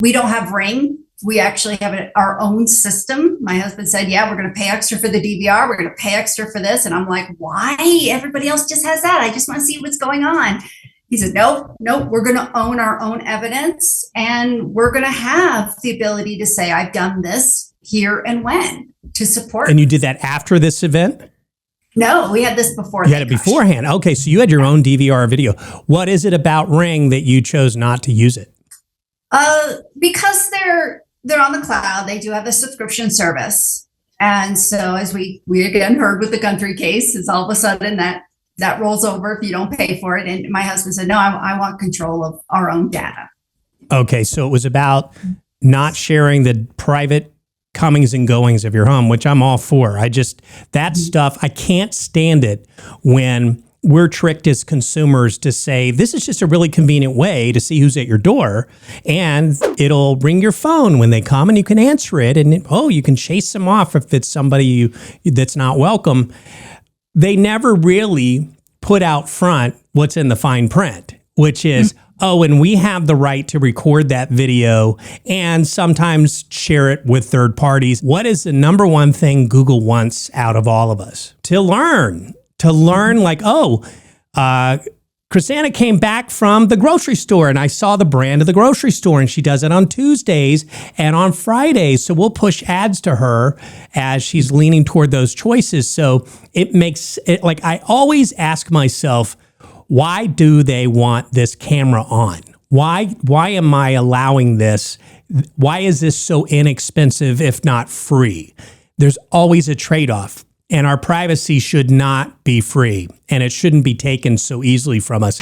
We don't have Ring. We actually have our own system. My husband said, yeah, we're going to pay extra for the DVR. We're going to pay extra for this. And I'm like, why? Everybody else just has that. I just want to see what's going on. He said, nope, we're going to own our own evidence. And we're going to have the ability to say, I've done this here and when to support. And you did that after this event? No, we had this before. You had it beforehand. Okay, so you had your own DVR video. What is it about Ring that you chose not to use it? Because they're on the cloud. They do have a subscription service. And so as we again heard with the Guntry case, it's all of a sudden that rolls over if you don't pay for it. And my husband said, no, I want control of our own data. Okay, so it was about not sharing the private comings and goings of your home, which I'm all for. That stuff, I can't stand it when we're tricked as consumers to say, this is just a really convenient way to see who's at your door, and it'll ring your phone when they come and you can answer it, and you can chase them off if it's somebody that's not welcome. They never really put out front what's in the fine print, which is, and we have the right to record that video and sometimes share it with third parties. What is the number one thing Google wants out of all of us? To learn like, Chrisanna came back from the grocery store and I saw the brand of the grocery store, and she does it on Tuesdays and on Fridays. So we'll push ads to her as she's leaning toward those choices. So it makes it like, I always ask myself, why do they want this camera on? Why am I allowing this? Why is this so inexpensive, if not free? There's always a trade-off, and our privacy should not be free, and it shouldn't be taken so easily from us.